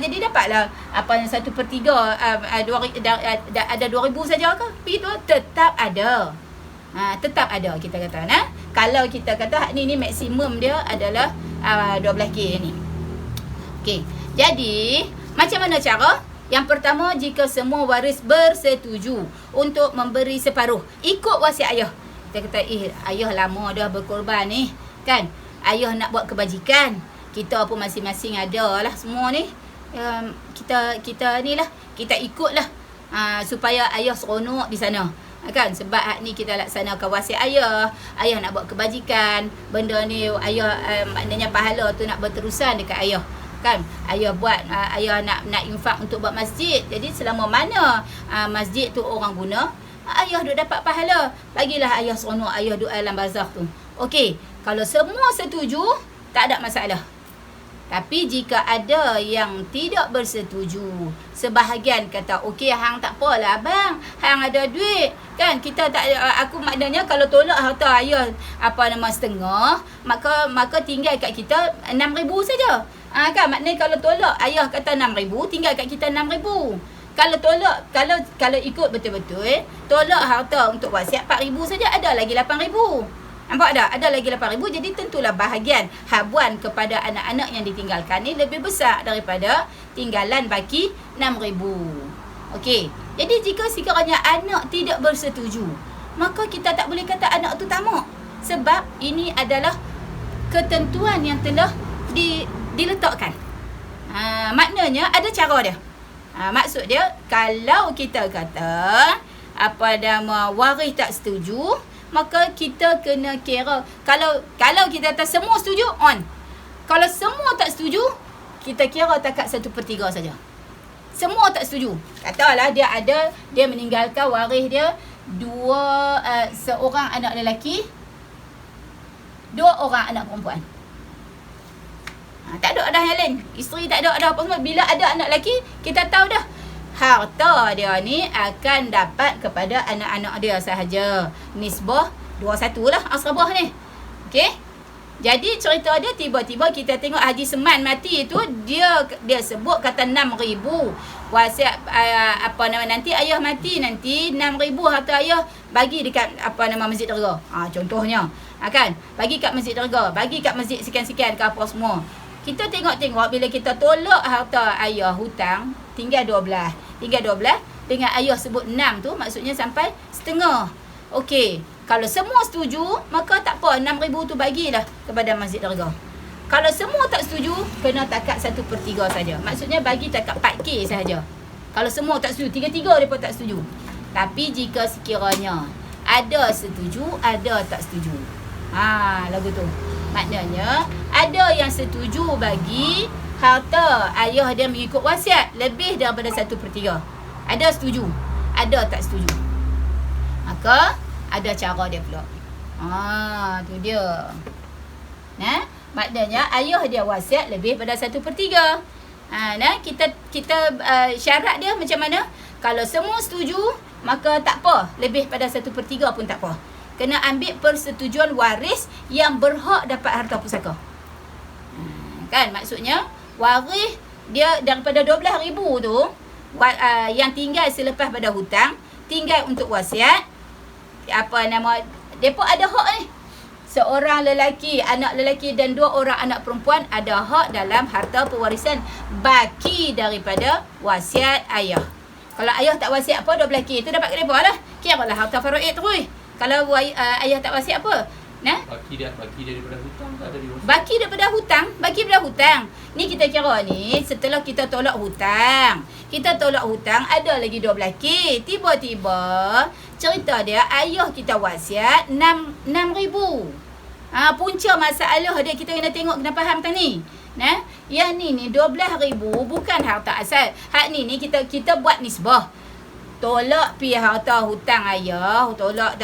Jadi dapatlah 1/3 ada 2,000 saja ke. Begitu tetap ada. Tetap ada kita kata. Kalau kita kata ni maksimum dia adalah 12K ni. Okey. Jadi macam mana cara? Yang pertama, jika semua waris bersetuju untuk memberi separuh, ikut wasiat ayah. Kita kata ayah lama dah berkorban ni kan. Ayah nak buat kebajikan. Kita pun masing-masing ada lah semua ni. Kita ni lah, kita ikut lah. Supaya ayah seronok di sana. Kan, sebab ni kita laksanakan wasiat ayah. Ayah nak buat kebajikan. Benda ni ayah maknanya pahala tu nak berterusan dekat ayah. Kan, ayah buat, ayah nak infak untuk buat masjid. Jadi selama mana masjid tu orang guna, ayah duk dapat pahala. Bagilah ayah seronok, ayah duk alam barzakh tu. Okey, kalau semua setuju, tak ada masalah. Tapi jika ada yang tidak bersetuju, sebahagian kata, okey hang tak apalah abang, hang ada duit kan, kita tak, aku maknanya kalau tolak harta ayah setengah, maka tinggal kat kita 6,000 saja. Kan, maknanya kalau tolak ayah kata 6,000, tinggal kat kita 6,000. Kalau tolak, kalau ikut betul-betul, tolak harta untuk wasiat 4,000 saja, ada lagi 8,000. Nampak tak? Ada lagi 8,000. Jadi tentulah bahagian habuan kepada anak-anak yang ditinggalkan ni lebih besar daripada tinggalan baki 6,000. Okey. Jadi jika sekiranya anak tidak bersetuju, maka kita tak boleh kata anak tu tamak. Sebab ini adalah ketentuan yang telah diletakkan. Maknanya ada cara dia. Maksud dia, kalau kita kata waris tak setuju, maka kita kena kira. Kalau kita kata semua setuju, on. Kalau semua tak setuju, kita kira takat 1/3 saja. Semua tak setuju. Katalah dia meninggalkan waris dia seorang anak lelaki, 2 orang anak perempuan. Tak ada dah yang lain. Isteri tak ada apa semua. Bila ada anak lelaki, kita tahu dah harta dia ni akan dapat kepada anak-anak dia sahaja. Nisbah 21 lah asrabah ni. Okey. Jadi cerita dia, tiba-tiba kita tengok Haji Seman mati tu, dia sebut kata 6,000 wasiat nanti ayah mati, nanti 6,000 harta ayah bagi dekat Masjid Derga. Contohnya. Kan? Bagi kat Masjid Derga, bagi kat masjid sekian-sekian ke apa semua. Kita tengok bila kita tolak harta ayah hutang, tinggal 12. dengan ayah sebut 6 tu, maksudnya sampai setengah. Okey, kalau semua setuju, maka tak apa, 6,000 tu bagilah kepada Masjid Dargah. Kalau semua tak setuju, kena takat 1/3 saja. Maksudnya bagi takat 4K sahaja. Kalau semua tak setuju, 3-3 mereka tak setuju. Tapi jika sekiranya ada setuju, ada tak setuju. Lagu tu. Maknanya, ada yang setuju bagi harta ayah dia mengikut wasiat lebih daripada 1/3. Ada setuju, ada tak setuju. Maka, ada cara dia pula. Tu dia. Maknanya, ayah dia wasiat lebih pada 1/3. Kita syarat dia macam mana? Kalau semua setuju, maka tak apa. Lebih pada 1/3 pun tak apa. Kena ambil persetujuan waris yang berhak dapat harta pusaka. Kan? Maksudnya, waris dia daripada 12,000 tu, yang tinggal selepas pada hutang, tinggal untuk wasiat, mereka ada hak ni. Seorang lelaki, anak lelaki dan 2 orang anak perempuan ada hak dalam harta pewarisan baki daripada wasiat ayah. Kalau ayah tak wasiat apa, 12K tu dapat ke mereka lah. Kira lah harta faraid terus. Kalau ayah tak wasiat apa? Baki daripada hutang ke ada diwasiat? Baki daripada hutang. Ni kita kira ni setelah kita tolak hutang. Ada lagi 12K. Tiba-tiba cerita dia ayah kita wasiat 6,000. Punca masalah dia kita kena tengok, kena faham tadi ni. Yang ni 12,000 bukan harta asal. Hak ni kita buat nisbah. Tolak pi harta hutang ayah, tolak.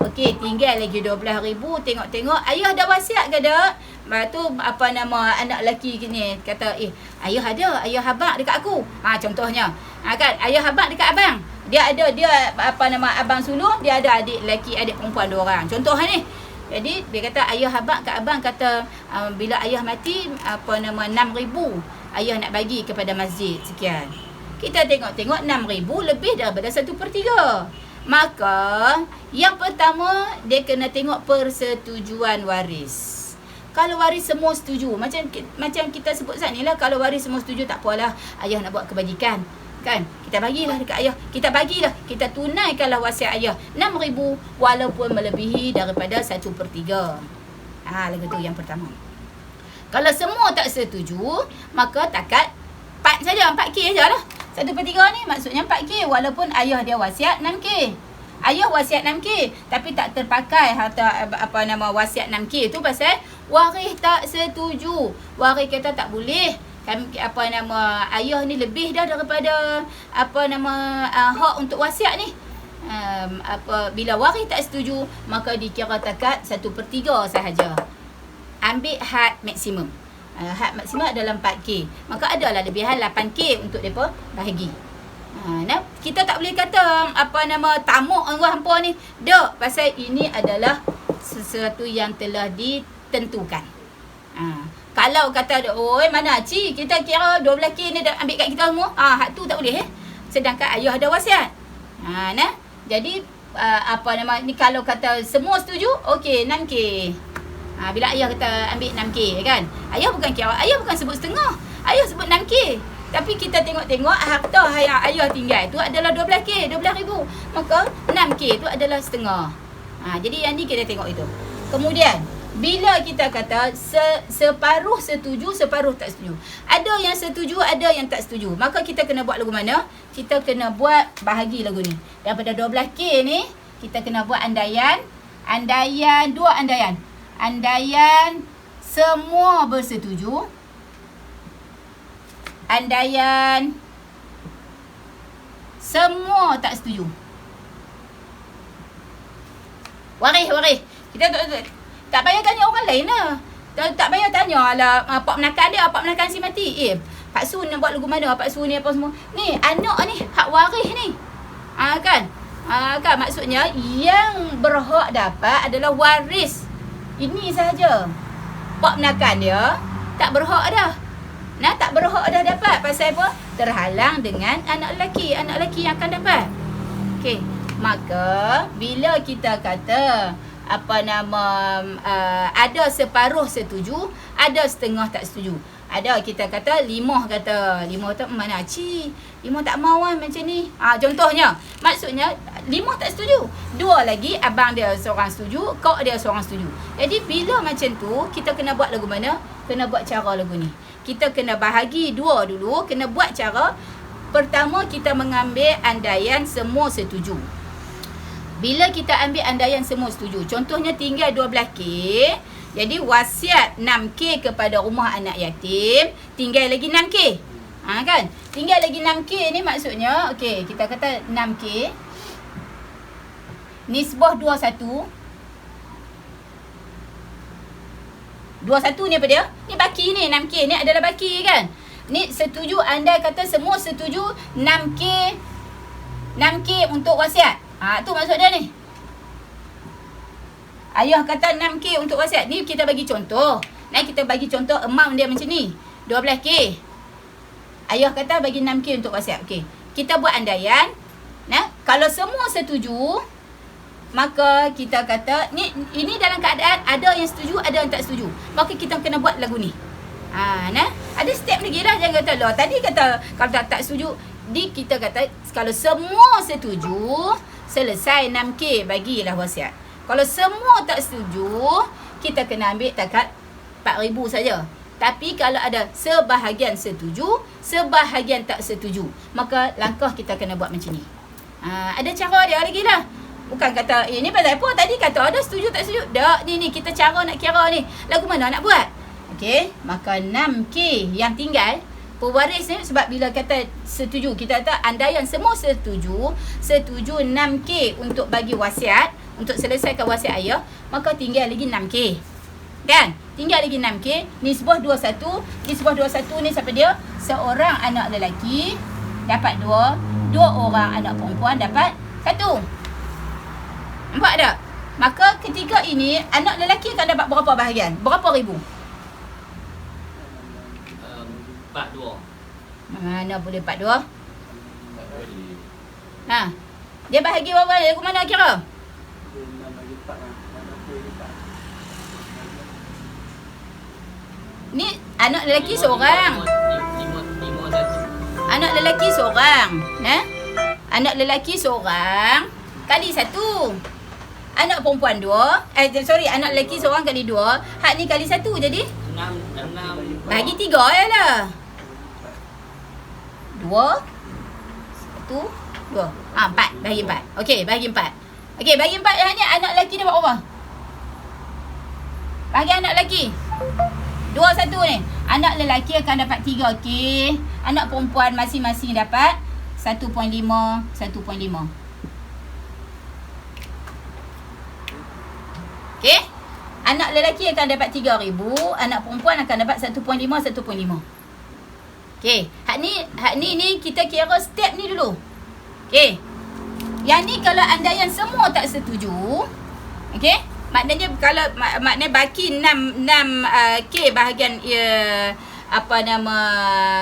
Okey, tinggal lagi 12,000. Tengok ayah dah wasiat ke tak? Lepas tu anak lelaki ni kata, ayah ada, ayah abang dekat aku. Contohnya. Kan, ayah abang dekat abang. Dia abang sulung, dia ada adik lelaki, adik perempuan 2 orang. Contoh ni. Jadi dia kata ayah abang kat abang kata bila ayah mati 6,000 ayah nak bagi kepada masjid sekian. Kita tengok 6,000 lebih daripada 1/3. Maka yang pertama dia kena tengok persetujuan waris. Kalau waris semua setuju, macam kita sebut saat ni lah, kalau waris semua setuju tak apalah, ayah nak buat kebajikan. Kan? Kita bagilah dekat ayah. Kita tunaikanlah wasiat ayah 6,000 walaupun melebihi daripada 1/3. Lagu tu yang pertama. Kalau semua tak setuju, maka takat 4 saja, 4K saja lah. 1/3 ni maksudnya 4K walaupun ayah dia wasiat 6K. Ayah wasiat 6K tapi tak terpakai harta wasiat 6K tu pasal waris tak setuju. Waris kata tak boleh. Ayah ni lebih dah daripada hak untuk wasiat ni. Bila waris tak setuju, maka dikira takat 1/3 sahaja. Ambil had maksimum. Had maksimum adalah 4K. Maka adalah lebihan 8K untuk mereka bahagi. Kita tak boleh kata tamak orang hampa ni. Tak, pasal ini adalah sesuatu yang telah ditentukan. Kalau kata, mana Cik, kita kira 12K ni dah ambil kat kita semua. Hak tu tak boleh sedangkan ayah ada wasiat. Jadi ni kalau kata semua setuju, okey 6K. Bila ayah kata ambil 6K kan, ayah bukan sebut setengah, ayah sebut 6K. Tapi kita tengok harta yang ayah tinggal tu adalah 12K, 12,000. Maka 6K tu adalah setengah. Jadi yang ni kita tengok itu. Kemudian bila kita kata separuh setuju, separuh tak setuju, ada yang setuju, ada yang tak setuju, maka kita kena buat lagu mana? Kita kena buat bahagi lagu ni. Daripada 12K ni kita kena buat andaian 2 andaian. Andaian semua bersetuju, andaian semua tak setuju. Waris. Kita tak payah tanya orang lain lah. Tak payah tanya lah Pak Menakan dia, Pak Menakan si mati. Pak Su nak buat lagu mana, Pak Su ni apa semua. Ni anak ni, hak waris ni. Kan? Kan maksudnya yang berhak dapat adalah waris. Ini sahaja. Pak Menakan dia tak berhak dah. Tak berhak dah dapat. Pasal apa? Terhalang dengan anak lelaki yang akan dapat. Okey. Maka bila kita kata ada separuh setuju, ada setengah tak setuju. Ada kita kata 5 tu mana Cik? Limah tak mau lah macam ni. Contohnya, maksudnya Limah tak setuju. 2 lagi, abang dia seorang setuju, kau dia seorang setuju. Jadi bila macam tu, kita kena buat lagu mana? Kena buat cara lagu ni. Kita kena bahagi 2 dulu, kena buat cara. Pertama, kita mengambil andaian semua setuju. Bila kita ambil andaian semua setuju, contohnya tinggal 12K, jadi wasiat 6K kepada rumah anak yatim, tinggal lagi 6K. Kan? Tinggal lagi 6K ni maksudnya, okey, kita kata 6K. Nisbah 21. 21 ni apa dia? Ni baki ni, 6K ni adalah baki kan? Ni setuju, anda kata semua setuju 6K untuk wasiat. Tu maksud dia ni. Ayah kata 6K untuk wasiat. Ni kita bagi contoh. Kita bagi contoh amount dia macam ni. 12K. Ayah kata bagi 6K untuk wasiat. Okey. Kita buat andaian. Kalau semua setuju, maka kita kata ini dalam keadaan ada yang setuju, ada yang tak setuju. Maka kita kena buat lagu ni. Ada step lagi lah. Jangan kata lah. Tadi kata kalau tak setuju. Kita kata kalau semua setuju, selesai 6K bagilah wasiat. Kalau semua tak setuju, kita kena ambil takat 4,000 saja. Tapi kalau ada sebahagian setuju, sebahagian tak setuju, maka langkah kita kena buat macam ni. Ada cara dia lagi lah. Bukan kata, ni pasal apa? Tadi kata ada setuju tak setuju. Tak, ni kita cara nak kira ni. Lagu mana nak buat? Okey, maka 6K yang tinggal, pewaris ni sebab bila kata setuju, kita kata andaian semua setuju 6K untuk bagi wasiat, untuk selesaikan wasiat ayah, maka tinggal lagi 6K. Kan? Tinggal lagi 6K. Nisbah 21. Nisbah 21 ni siapa dia? Seorang anak lelaki dapat 2. 2 orang anak perempuan dapat 1. Nampak tak? Maka ketika ini, anak lelaki akan dapat berapa bahagian? Berapa ribu? 42. Mana boleh 42? Dia bahagi berapa? Lagu mana kira? Ni anak lelaki seorang. Anak lelaki seorang. Anak lelaki seorang kali 1. Anak perempuan 2. Anak lelaki seorang kali 2. Hak ni kali 1 jadi 6. bahagi 3 je lah. 2 1 2. 4. Bahagi 4. Okey, bahagi 4. Okey, bahagi 4 hanya anak lelaki dapat berapa? Bagi anak lelaki 21 ni. Anak lelaki akan dapat 3K. Anak perempuan masing-masing dapat 1.5. Okey. Anak lelaki akan dapat 3,000. Anak perempuan akan dapat 1.5. Okey. Hak ni kita kira step ni dulu. Okey. Yang ni kalau andaian semua tak setuju. Okey. Maknanya kalau maknanya baki 6K bahagian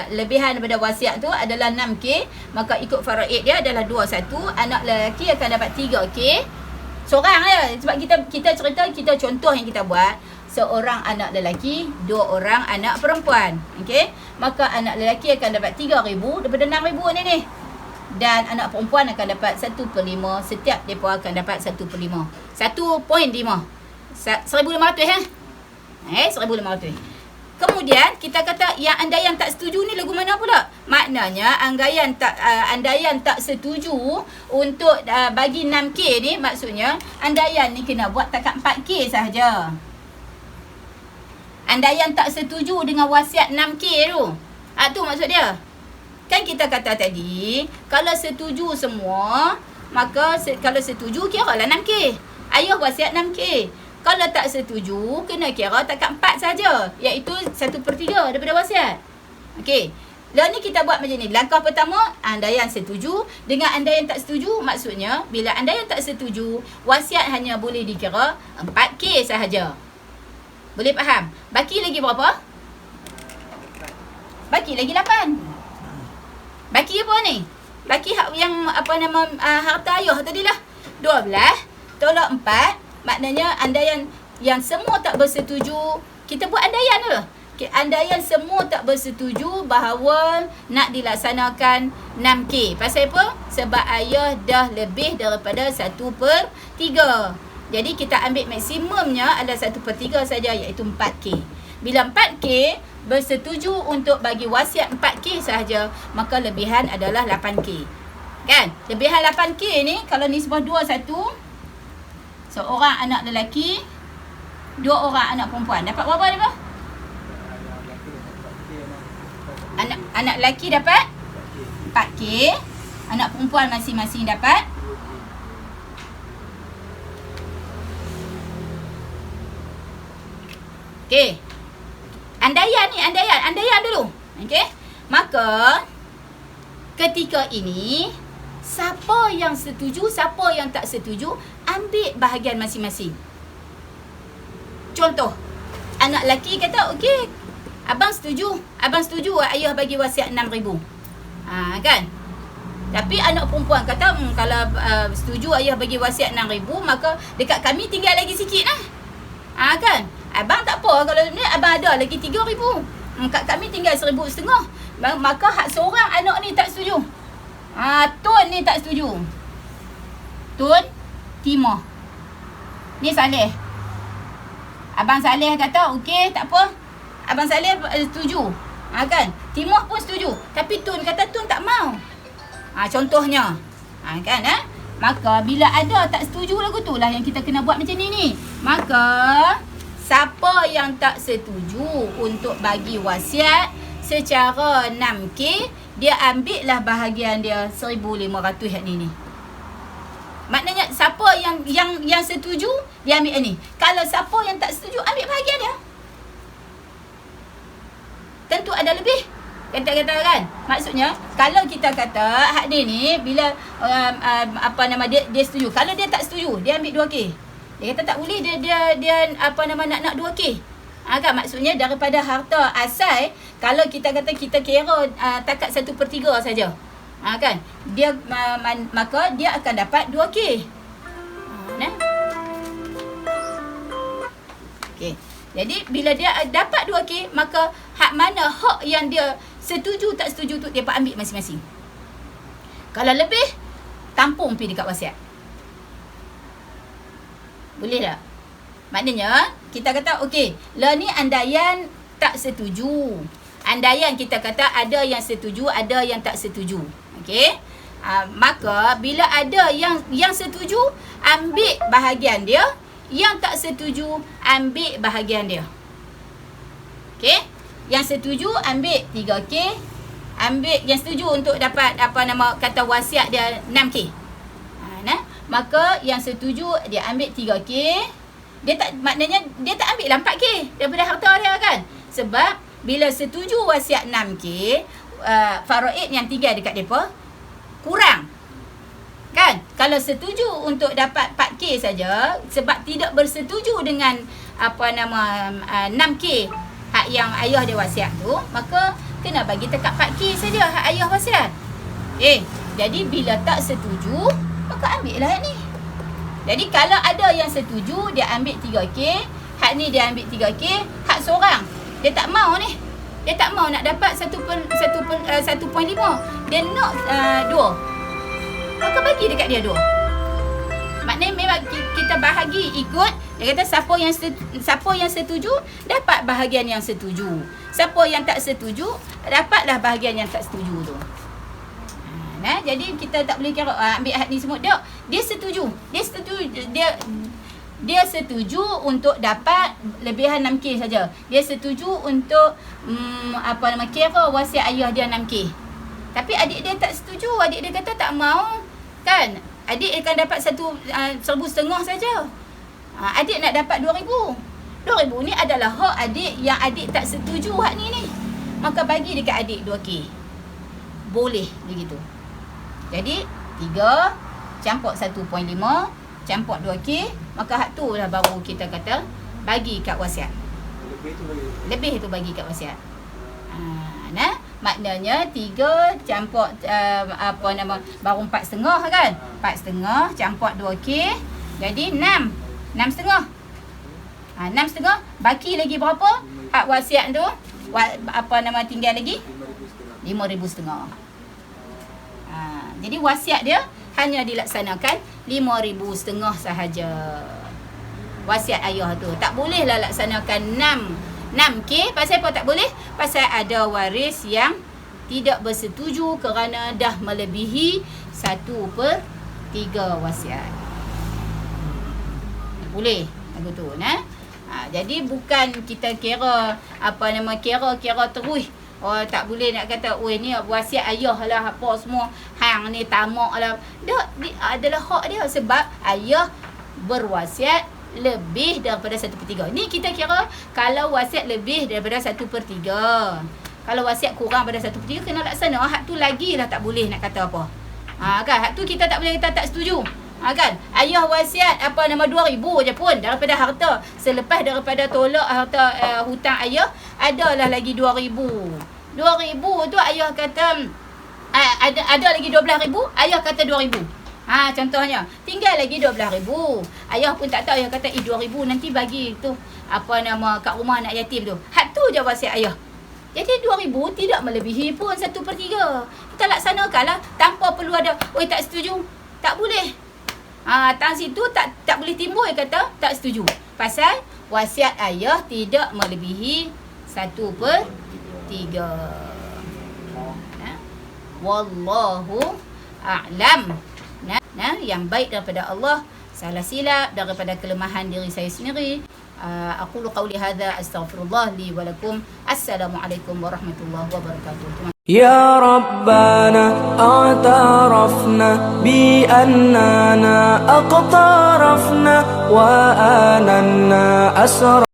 lebihan daripada wasiat tu adalah 6K, maka ikut faraid dia adalah 21. Anak lelaki akan dapat 3K. Seorang je. Sebab kita cerita, kita contoh yang kita buat, seorang anak lelaki, 2 orang anak perempuan. Okey? Maka anak lelaki akan dapat 3,000 daripada 6,000 ni. Dan anak perempuan akan dapat 1/5. Setiap mereka akan dapat 1/5. 1.5. 1,500 1,500. Kemudian kita kata yang andaian tak setuju ni lagu mana pula? Maknanya andaian tak setuju untuk bagi 6K ni, maksudnya andaian ni kena buat takat 4K sahaja. Andaian tak setuju dengan wasiat 6K tu. Tu maksud dia. Kan kita kata tadi, kalau setuju semua, maka kalau setuju kira lah 6K. Ayah wasiat 6K. Kalau tak setuju, kena kira takat 4 saja, iaitu 1/3 daripada wasiat. Okey. Lalu ni kita buat macam ni. Langkah pertama, andaian setuju. Dengan andaian tak setuju, maksudnya bila andaian tak setuju, wasiat hanya boleh dikira 4K sahaja. Boleh faham? Baki lagi berapa? Baki lagi 8. Baki apa ni? Baki hak yang harta ayah tadilah 12 tolak 4. Maknanya andaian yang semua tak bersetuju, kita buat andaian tu. andaian semua tak bersetuju bahawa nak dilaksanakan 6K. Pasal apa? Sebab ayah dah lebih daripada 1/3. Jadi kita ambil maksimumnya adalah 1/3 saja, iaitu 4K. Bila 4K bersetuju untuk bagi wasiat 4K sahaja, maka lebihan adalah 8K. Kan? Lebihan 8K ni kalau nisbah 2:1, seorang anak lelaki, 2 orang anak perempuan. Dapat berapa dia, Pak? Anak lelaki dapat 4K. Anak perempuan masing-masing dapat okey. Andaian dulu. Okey. Maka ketika ini siapa yang setuju, siapa yang tak setuju, ambil bahagian masing-masing. Contoh, anak lelaki kata, okey, abang setuju ayah bagi wasiat 6,000. Kan? Tapi anak perempuan kata, kalau setuju ayah bagi wasiat 6,000, maka dekat kami tinggal lagi sikit lah. Kan? Abang tak apa, kalau ni abang ada lagi 3,000. Kat kami tinggal 1,500. Maka hak seorang anak ni tak setuju. Tun ni tak setuju. Tun Timah. Ni Saleh. Abang Saleh kata, okey, tak apa. Abang Saleh setuju. Kan? Timah pun setuju. Tapi Tun kata Tun tak mau. Contohnya. Kan? Maka bila ada tak setuju lagu tu lah yang kita kena buat macam ni. Maka siapa yang tak setuju untuk bagi wasiat secara 6K, dia ambil lah bahagian dia 1,500 hari ni. Maknanya siapa yang setuju, dia ambil ni. Kalau siapa yang tak setuju, ambil bahagian dia. Tentu ada lebih. Kata-kata kan? Maksudnya, kalau kita kata hak ni bila dia setuju. Kalau dia tak setuju, dia ambil 2K. Dia kata tak boleh, dia nak 2K. Kan? Maksudnya daripada harta asal, kalau kita kata kita kira takat 1/3 saja. Kan? Dia maka dia akan dapat 2K. Okey. Jadi bila dia dapat 2K, maka hak mana hak yang dia setuju tak setuju tu dia ambil masing-masing. Kalau lebih, tampung pergi dekat wasiat. Boleh tak? Maknanya kita kata okey, lah ni andaian tak setuju. Andaian kita kata ada yang setuju, ada yang tak setuju. Okey? Maka bila ada yang setuju, ambil bahagian dia. Yang tak setuju, ambil bahagian dia. Okey? Yang setuju ambil 3K. Ambil yang setuju untuk dapat kata wasiat dia 6K. Maka yang setuju dia ambil 3K. Maknanya dia tak ambil lah 4K daripada harta dia kan. Sebab bila setuju wasiat 6K, faraid yang tinggal dekat depa kurang. Kan? Kalau setuju untuk dapat 4K saja, sebab tidak bersetuju dengan 6K hak yang ayah dia wasiat tu, maka kena bagi dekat 4K saja hak ayah wasiat. Jadi bila tak setuju, maka ambil lah hak ni. Jadi kalau ada yang setuju, dia ambil 3K, hak ni dia ambil 3K, hak seorang dia tak mau ni. Dia tak mau nak dapat 1.5. Dia nak 2. Maka bagi dekat dia 2. Maknanya memang kita bahagi ikut. Dia kata siapa yang setuju dapat bahagian yang setuju. Siapa yang tak setuju dapatlah bahagian yang tak setuju tu. Jadi kita tak boleh kira ambil hak ni semua. Dia setuju. Dia setuju untuk dapat lebihan 6K saja. Dia setuju untuk kira wasiat ayah dia 6K. Tapi adik dia tak setuju. Adik dia kata tak mau. Kan? Adik akan dapat 1,500 saja. Adik nak dapat 2,000. 2,000 ni adalah hak adik yang adik tak setuju hak ni. Maka bagi dekat adik 2K. Boleh begitu. Jadi 3 campur 1.5 campur 2K, maka hak tu lah baru kita kata bagi kat wasiat. Lebih tu bagi kat wasiat. Maknanya 3 campur baru 4,5 kan? 4,5 campur 2K jadi 6. 6,5. 6,5 baki lagi berapa? Hak wasiat tu Tinggal lagi 5,500. Jadi wasiat dia hanya dilaksanakan 5,500 sahaja. Wasiat ayah tu tak bolehlah laksanakan 6K. Pasal apa tak boleh? Pasal ada waris yang tidak bersetuju kerana dah melebihi 1/3 wasiat. Boleh lagu tu nah. Jadi bukan kita kira kira terus. Oh tak boleh nak kata ni wasiat ayah lah apa semua hang ni tamak lah. Adalah hak dia sebab ayah berwasiat lebih daripada 1/3. Ni kita kira kalau wasiat lebih daripada 1/3. Kalau wasiat kurang daripada 1/3 kena laksana. Hak tu lagi lah tak boleh nak kata apa. Kan hak tu kita tak boleh kata tak setuju. Kan ayah wasiat 2,000 je pun daripada harta. Selepas daripada tolak harta hutang ayah adalah lagi 2,000. 2,000 tu ayah kata ada lagi 12,000, ayah kata 2,000. Contohnya tinggal lagi 12,000. Ayah pun tak tahu, ayah kata 2,000 nanti bagi tu kat rumah anak yatim tu. Hak tu je wasiat ayah. Jadi 2,000 tidak melebihi pun 1/3. Kita laksanakanlah tanpa perlu ada tak setuju. Tak boleh. Tang situ tak boleh timbul kata tak setuju. Pasal wasiat ayah tidak melebihi 1/3. Wallahu a'lam. Yang baik daripada Allah, salah silap daripada kelemahan diri saya sendiri. Aqulu qawli hadza astaghfirullah li wa lakum. Assalamualaikum warahmatullahi wabarakatuh. يا ربنا اعترفنا بأننا اقترفنا وآننا أسرفنا